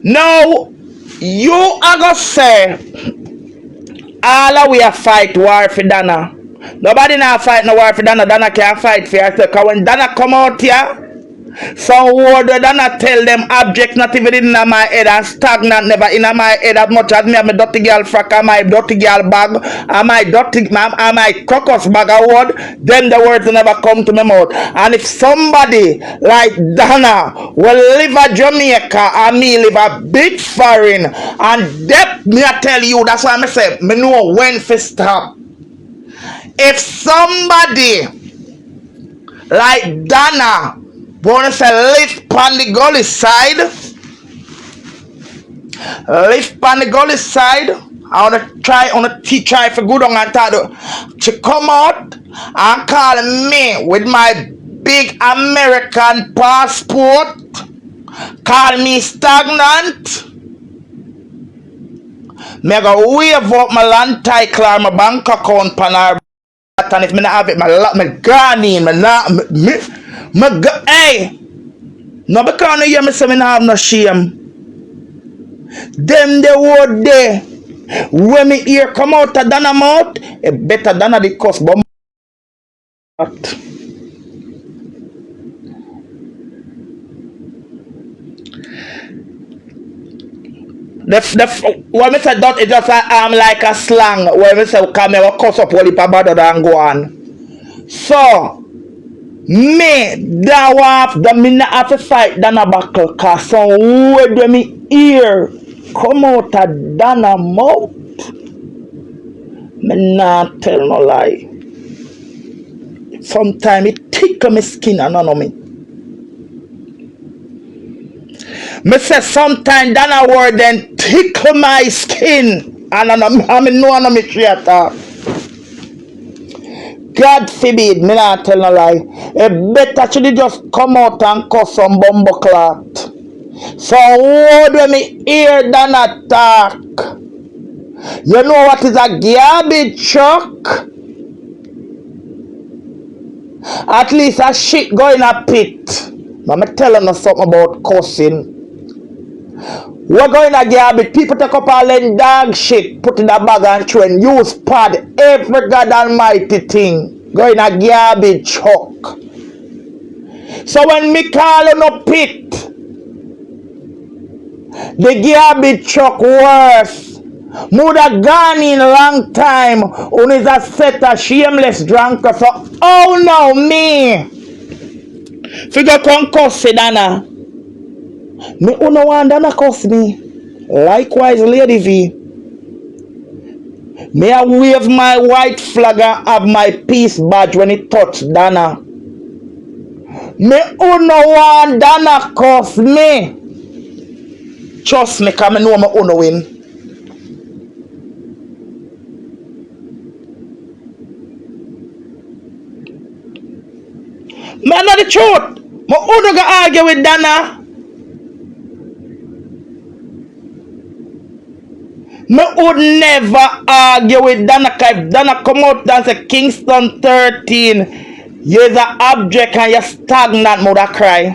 Now, you are gonna say, all of we a fight war for Donna. Nobody now fight no war for Donna. Donna can't fight for herself. Because when Donna come out here, some word that I tell them object not even in my head and stagnant never in my head as much as me and my dirty girl frack and my dirty girl bag and my dirty and my crocus bag of word, then the words never come to my mouth. And if somebody like Donna will live a Jamaica and me live a big foreign and that me I tell you, that's why I say me know when to stop. If somebody like Donna wanna say lift on the gully side, I wanna try for good on and to come out and call me with my big American passport, call me stagnant. Me go wave up my land title or my bank account pan her, and if me not have it, my gone in, hey, no because no hear me say me not have no shame. Them the word there when me ear come out of Donna mouth, it better than the cuss bomb. When me say that, it just like a slang. When me say come here, cuss up all the bad and go on. So me that off the me not have to fight Donna battle cause some word when me ear come out of Donna mouth, me not tell no lie. Sometimes it tickle me skin and none of me. Me say sometimes Donna word then tickle my skin and I know me theater. God forbid, me not tell no lie. It better should just come out and cuss some bumbo clot. So word when me hear Donna talk, you know what is a garbage truck? At least a shit go in a pit. But me telling you something about cussing. We're going to garbage. People take up all them dog shit, put in a bag and train, use pad, every God almighty thing. Go in a garbage truck. So when me call on a pit, the garbage truck worse. Would have gone in a long time. On is a set of shameless drunker. So oh no me. Figure come cuss Donna. Me uno want Donna cuss me. Likewise, Lady V. May I wave my white flag and have my peace badge when it touch Donna. Me uno want Donna cuss me. Trust me, cause me know me uno win. Me know the truth. Me uno go argue with Donna. Me would never argue with Donna. If Donna come out and say Kingston 13, you're the object and you're stagnant, mother cry.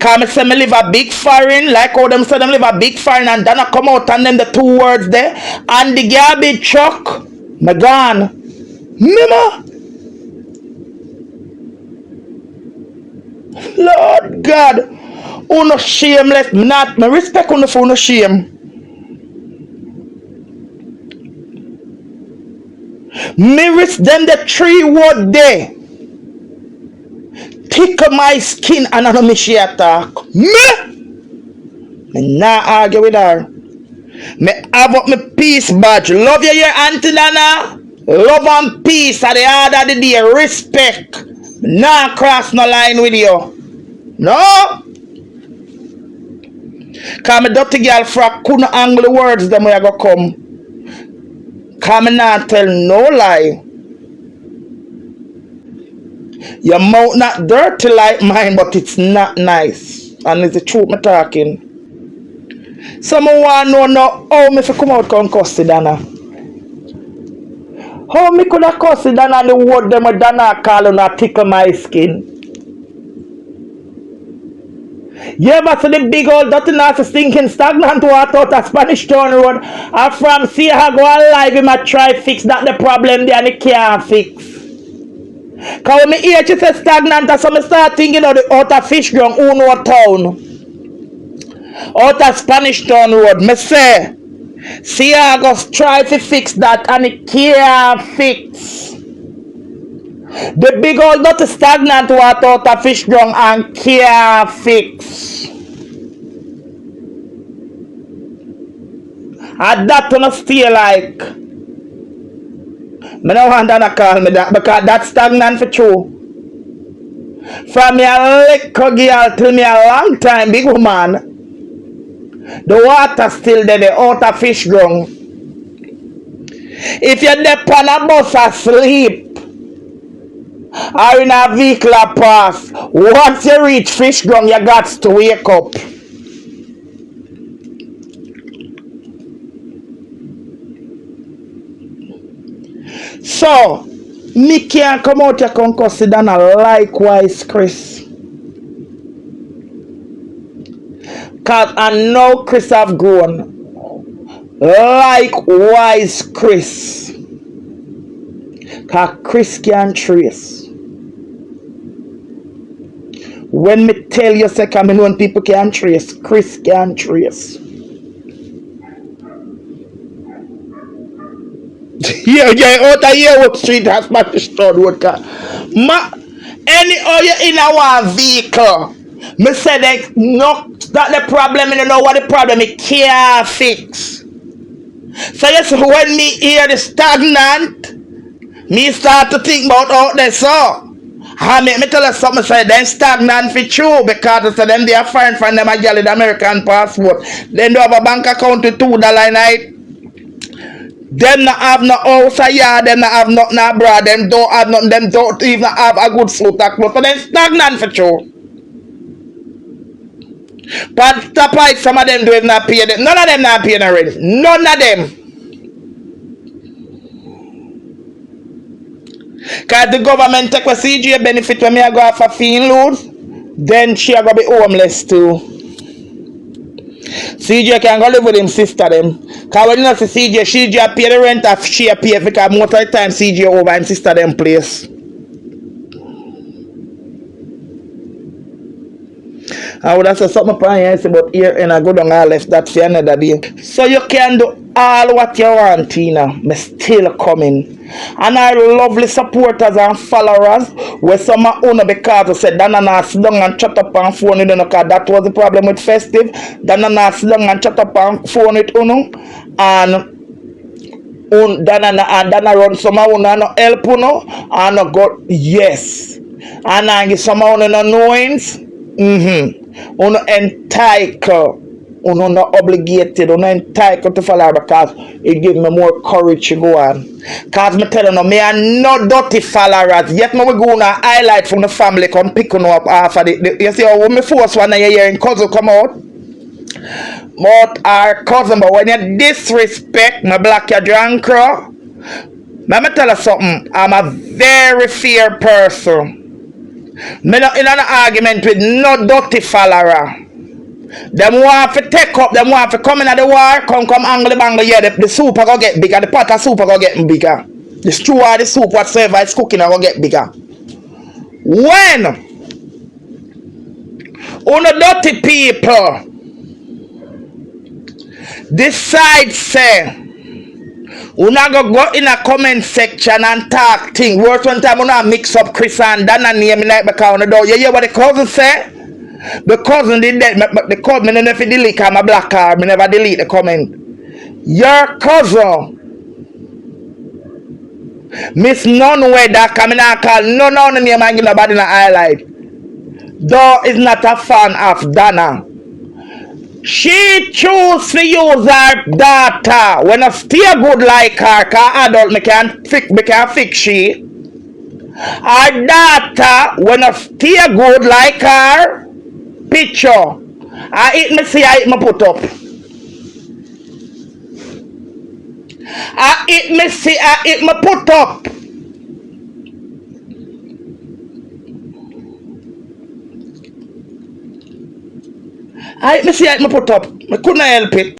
Cause me say me live a big foreign, like how them say them live a big foreign, and Donna come out and then the two words there, and the garbage truck, me gone. Mama, Lord God. Uno shameless, not me respect uno for uno shame. Me risk them the 3 word there. Tickle my skin and I know me she attack. Me not argue with her. Me have up my peace badge. Love you here, Aunty Donna. Love and peace at the end of the day. Respect. Me not cross no line with you. No. Cause me dirty girl frack couldn't angle the words them way I go come. Cause me not tell no lie. Your mouth not dirty like mine, but it's not nice. And it's the truth me talking. Someone want to know how me fi come out come cuss Donna. How me could have cussed Donna and the word them with Donna call and tickle my skin. You ever see the big old dirty nasty stinking stagnant water out of Spanish Town Road? And from see how go alive him a try fix that the problem there and he can't fix. Cause when me hear she say stagnant, so me start thinking of the outer fish ground, Uno town. Outer Spanish Town Road. Me say, see how go try to fix that and he can't fix. The big old dirty stagnant water out of fish ground and can't fix. And that gonna stay like. Me no want to call me that because that's stagnant for true. From me a little girl till me a long time big woman. The water still there, the outer fish ground. If you're there on a bus asleep or in a vehicle pass, once you reach fish ground, you got to wake up. So, me can't come out here and consider Donna likewise, Chris. Cause I know Chris have grown. Likewise, Chris. Cause Chris can trace. When me tell you, say, I mean, when people can trace, Chris can trace. Yeah, out of here, what street has Spanish Town Road? Any other in our vehicle, me say that no, that the problem, you know what the problem it can't fix. So yes, when me hear the stagnant, me start to think about out there so. I make me tell you something, say them stagnant for true because say them they are foreign from them a girl with American passport. Then they have a bank account with $2 a night. Them not have no house or yard, them not have nothing abroad, them don't have nothing, them don't even have a good suit of clothes. So them stagnant for true. But top right, some of them do even not pay them. None of them not paying already. None of them. Cause the government take a CJ benefit when me I go off a fee lose, then she a go be homeless too. CJ can go live with him sister them. Cause when you know see CJ, she just pay the rent if she pay because most of the time CJ over him sister them place. I would have said something upon here but here and I go down and left that for another day. So you can do all what you want, Tina. Me still coming. And our lovely supporters and followers where some of you because they said Donna sit down and chat up on phone with you because that was the problem with festive. Donna sit down and chat up on phone with you and Donna run some of you and no help you and no go yes. And I give some of you no knowings. Uno entitled, uno not obligated, uno entitled to follow because it gives me more courage to go on. Cause me tell you, me are not dirty followers. Yet me will go on a highlight from the family come pick on up after the you see how when me force one year hearing cousin come out. But our cousin, but when you disrespect my black your drunk crow, me tell you something, I'm a very fair person. Me not in an argument with no dirty follower. Them want to take up, them want to come in at the war, come angle the bangle, yeah, the soup are going to get bigger, the pot of soup are going to get bigger. The stew or the soup whatsoever is cooking are going to get bigger. When on dirty people decide say we not go in a comment section and talk thing. Worst one time we not mix up Chris and Donna name like because on the door. You hear what the cousin say? The cousin did that. The cousin, me never delete because I'm a black card. Me never delete the comment. Your cousin, Miss Nonway that come in and call no name and give nobody in the highlight. Though is not a fan of Donna. She choose to use her data when I stay good like her, cause adult me can fix she. Her data when I stay good like her picture. I eat me see I eat me put up. I eat me see I eat me put up. I me see it me put up. I couldn't help it.